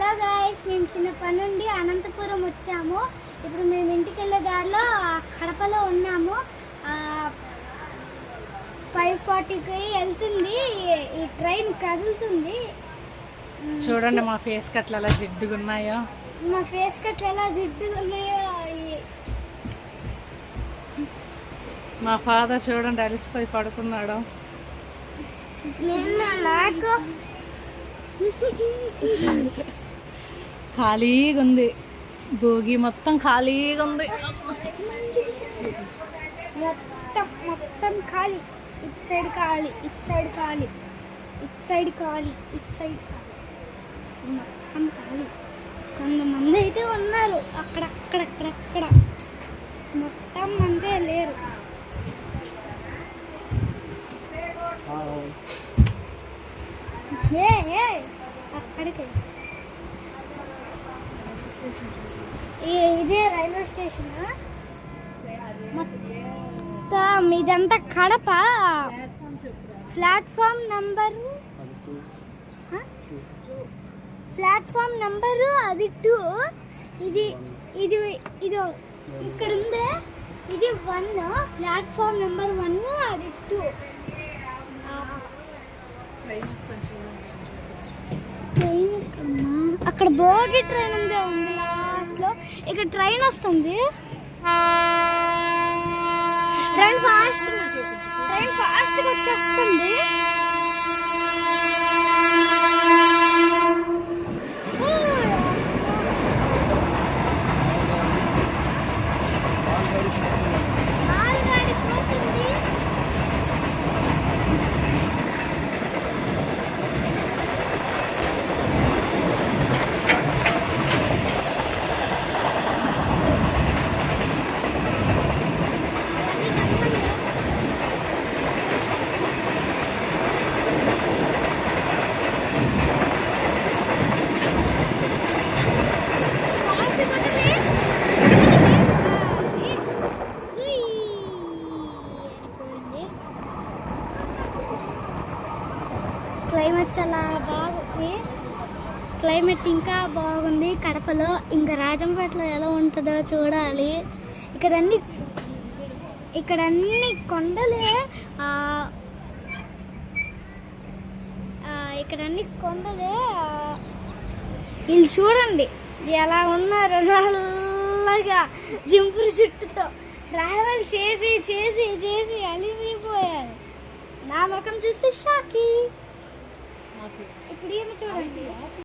Hello guys, మేము చిన్నప్పటి నుండి అనంతపురం వచ్చాము. ఇప్పుడు మేము ఇంటికి వెళ్ళే దారిలో కడపలో ఉన్నాము. 5:40కి వెళ్తుంది ఈ ట్రైన్, కదులుతుంది. చూడండి మా ఫేస్ కట్లు ఎలా జిడ్డుగా ఉన్నాయో. మా ఫేస్ కట్లు ఎలా జిడ్డుగా ఉన్నాయో. మా ఫాదర్ చూడండి అలసిపోయి పడుకున్నాడు. ఖాళీగా ఉంది, భోగి మొత్తం ఖాళీగా ఉంది. మొత్తం ఖాళీ. ఇటు సైడ్ ఖాళీ, ఇటు సైడ్ ఖాళీ, ఇటు సైడ్ ఖాళీ, ఇటు సైడ్ మొత్తం ఖాళీ. కొంతమంది అయితే ఉన్నారు అక్కడక్కడ, మొత్తం అంతే లేరు. అక్కడికి ఇదే రైల్వే స్టేషన్. మొత్తం ఇదంతా కడప. ప్లాట్ఫామ్ నంబరు అది 2. ఇది ఇక్కడ ఉందే, ఇది 1. ప్లాట్ఫామ్ నెంబర్ 1, అది 2. అక్కడ భోగి ట్రైన్ ఉంది లాస్ట్ లో. ఇక్కడ ట్రైన్ వస్తుంది. ట్రైన్ ఫాస్ట్గా వచ్చేస్తుంది. క్లైమేట్ చాలా బాగుంది. క్లైమేట్ ఇంకా బాగుంది కడపలో. ఇంకా రాజంపేటలో ఎలా ఉంటుందో చూడాలి. ఇక్కడ అన్ని కొండలే. వీళ్ళు చూడండి ఎలా ఉన్నారు, నల్లగా జింపురు చుట్టుతో ట్రావెల్ చేసి అలిసిపోయారు. నా ముఖం చూస్తే షాకి. ఇప్పుడు ఏమి చూడండి.